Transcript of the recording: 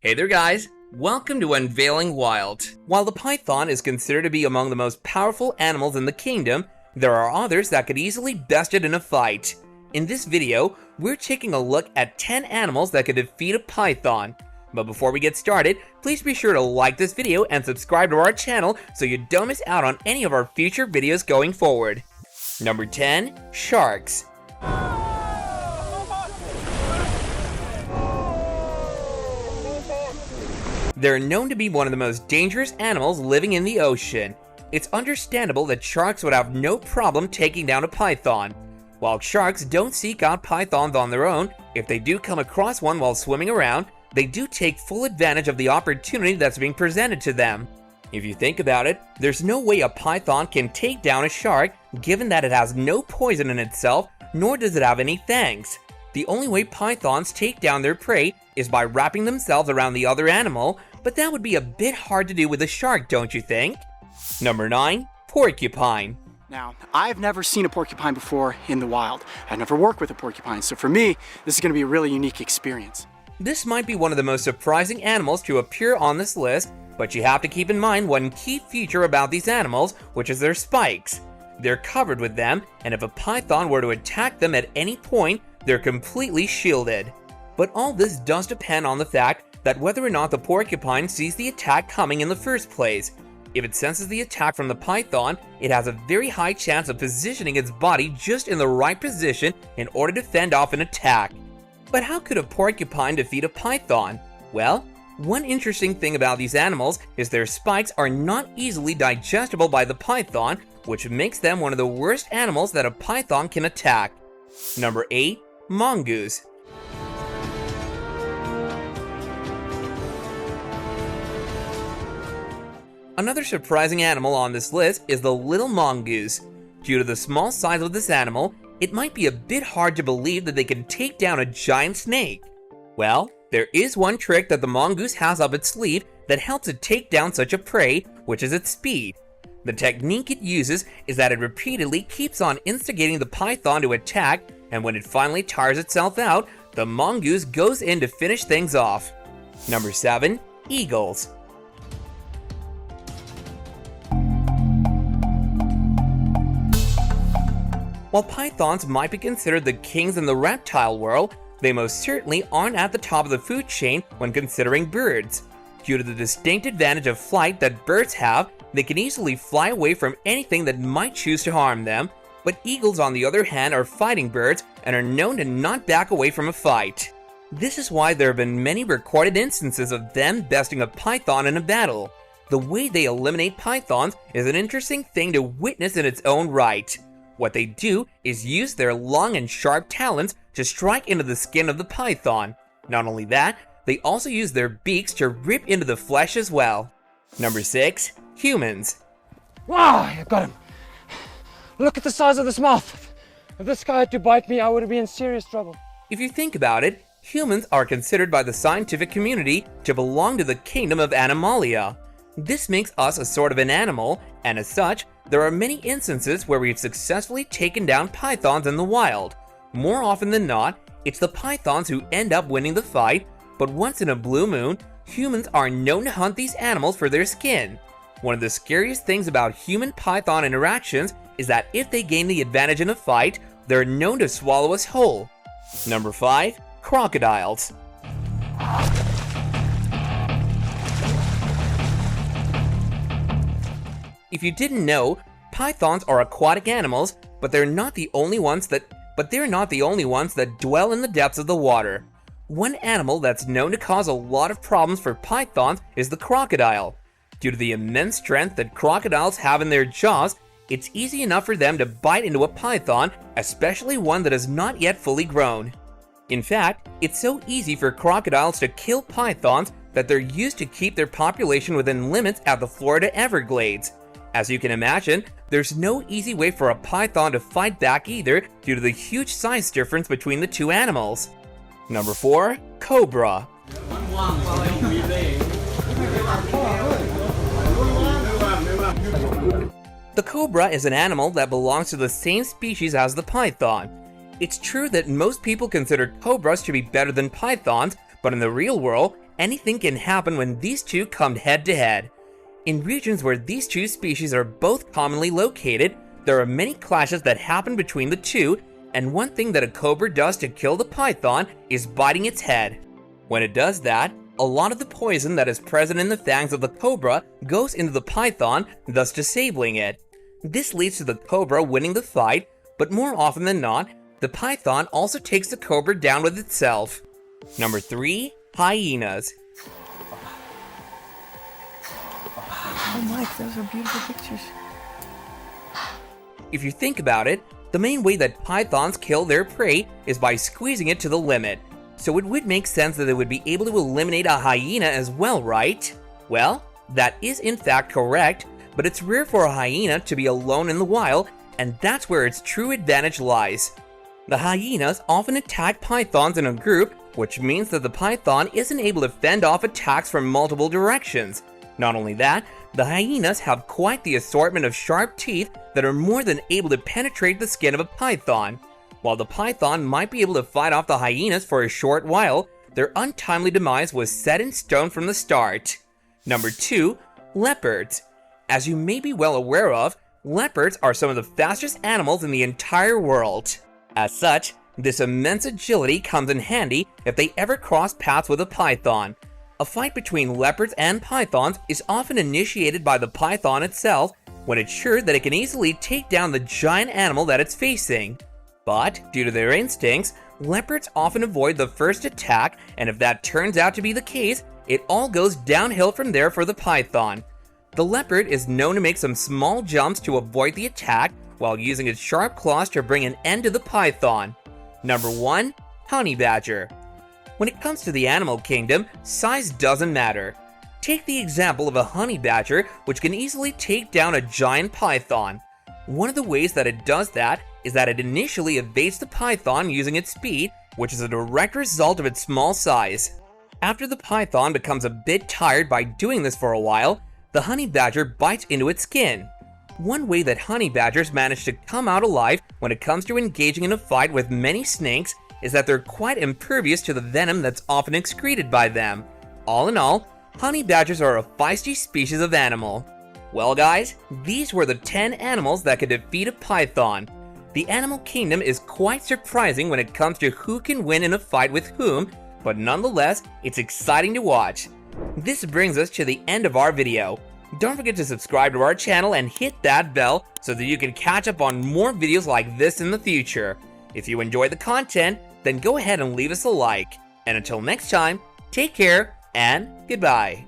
Hey there guys, welcome to Unveiling Wild. While the python is considered to be among the most powerful animals in the kingdom, there are others that could easily best it in a fight. In this video, we're taking a look at 10 animals that could defeat a python. But before we get started, please be sure to like this video and subscribe to our channel so you don't miss out on any of our future videos going forward. Number 10. Sharks. They're known to be one of the most dangerous animals living in the ocean. It's understandable that sharks would have no problem taking down a python. While sharks don't seek out pythons on their own, if they do come across one while swimming around, they do take full advantage of the opportunity that's being presented to them. If you think about it, there's no way a python can take down a shark given that it has no poison in itself, nor does it have any fangs. The only way pythons take down their prey is by wrapping themselves around the other animal, but that would be a bit hard to do with a shark, don't you think? Number 9. Porcupine. Now, I've never seen a porcupine before in the wild. I've never worked with a porcupine, so for me, this is going to be a really unique experience. This might be one of the most surprising animals to appear on this list, but you have to keep in mind one key feature about these animals, which is their spikes. They're covered with them, and if a python were to attack them at any point, they're completely shielded. But all this does depend on the fact that whether or not the porcupine sees the attack coming in the first place. If it senses the attack from the python, it has a very high chance of positioning its body just in the right position in order to fend off an attack. But how could a porcupine defeat a python? Well, one interesting thing about these animals is their spikes are not easily digestible by the python, which makes them one of the worst animals that a python can attack. Number 8. Mongoose. Another surprising animal on this list is the little mongoose. Due to the small size of this animal, it might be a bit hard to believe that they can take down a giant snake. Well, there is one trick that the mongoose has up its sleeve that helps it take down such a prey, which is its speed. The technique it uses is that it repeatedly keeps on instigating the python to attack, and when it finally tires itself out, the mongoose goes in to finish things off. Number 7. Eagles. While pythons might be considered the kings in the reptile world, they most certainly aren't at the top of the food chain when considering birds. Due to the distinct advantage of flight that birds have, they can easily fly away from anything that might choose to harm them, but eagles on the other hand are fighting birds and are known to not back away from a fight. This is why there have been many recorded instances of them besting a python in a battle. The way they eliminate pythons is an interesting thing to witness in its own right. What they do is use their long and sharp talons to strike into the skin of the python. Not only that, they also use their beaks to rip into the flesh as well. Number 6. Humans. Wow, I got him. Look at the size of this mouth. If this guy had to bite me, I would be in serious trouble. If you think about it, humans are considered by the scientific community to belong to the kingdom of Animalia. This makes us a sort of an animal, and as such, there are many instances where we've successfully taken down pythons in the wild. More often than not, it's the pythons who end up winning the fight, but once in a blue moon, humans are known to hunt these animals for their skin. One of the scariest things about human-python interactions is that if they gain the advantage in a fight, they're known to swallow us whole. Number 5. Crocodiles. If you didn't know, pythons are aquatic animals, but they're not the only ones that dwell in the depths of the water. One animal that's known to cause a lot of problems for pythons is the crocodile. Due to the immense strength that crocodiles have in their jaws, it's easy enough for them to bite into a python, especially one that is not yet fully grown. In fact, it's so easy for crocodiles to kill pythons that they're used to keep their population within limits at the Florida Everglades. As you can imagine, there's no easy way for a python to fight back either due to the huge size difference between the two animals. Number 4. Cobra. The cobra is an animal that belongs to the same species as the python. It's true that most people consider cobras to be better than pythons, but in the real world, anything can happen when these two come head to head. In regions where these two species are both commonly located, there are many clashes that happen between the two, and one thing that a cobra does to kill the python is biting its head. When it does that, a lot of the poison that is present in the fangs of the cobra goes into the python, thus disabling it. This leads to the cobra winning the fight, but more often than not, the python also takes the cobra down with itself. Number 3. Hyenas. Oh Mike, those are beautiful pictures. If you think about it, the main way that pythons kill their prey is by squeezing it to the limit. So it would make sense that they would be able to eliminate a hyena as well, right? Well, that is in fact correct, but it's rare for a hyena to be alone in the wild, and that's where its true advantage lies. The hyenas often attack pythons in a group, which means that the python isn't able to fend off attacks from multiple directions. Not only that, the hyenas have quite the assortment of sharp teeth that are more than able to penetrate the skin of a python. While the python might be able to fight off the hyenas for a short while, their untimely demise was set in stone from the start. Number 2. Leopards. As you may be well aware of, leopards are some of the fastest animals in the entire world. As such, this immense agility comes in handy if they ever cross paths with a python. A fight between leopards and pythons is often initiated by the python itself when it's sure that it can easily take down the giant animal that it's facing. But, due to their instincts, leopards often avoid the first attack, and if that turns out to be the case, it all goes downhill from there for the python. The leopard is known to make some small jumps to avoid the attack, while using its sharp claws to bring an end to the python. Number 1. Honey badger. When it comes to the animal kingdom, size doesn't matter. Take the example of a honey badger, which can easily take down a giant python. One of the ways that it does that is that it initially evades the python using its speed, which is a direct result of its small size. After the python becomes a bit tired by doing this for a while, the honey badger bites into its skin. One way that honey badgers manage to come out alive when it comes to engaging in a fight with many snakes is that they're quite impervious to the venom that's often excreted by them. All in all, honey badgers are a feisty species of animal. Well guys, these were the 10 animals that could defeat a python. The animal kingdom is quite surprising when it comes to who can win in a fight with whom, but nonetheless, it's exciting to watch. This brings us to the end of our video. Don't forget to subscribe to our channel and hit that bell so that you can catch up on more videos like this in the future. If you enjoy the content, then go ahead and leave us a like. And until next time, take care and goodbye.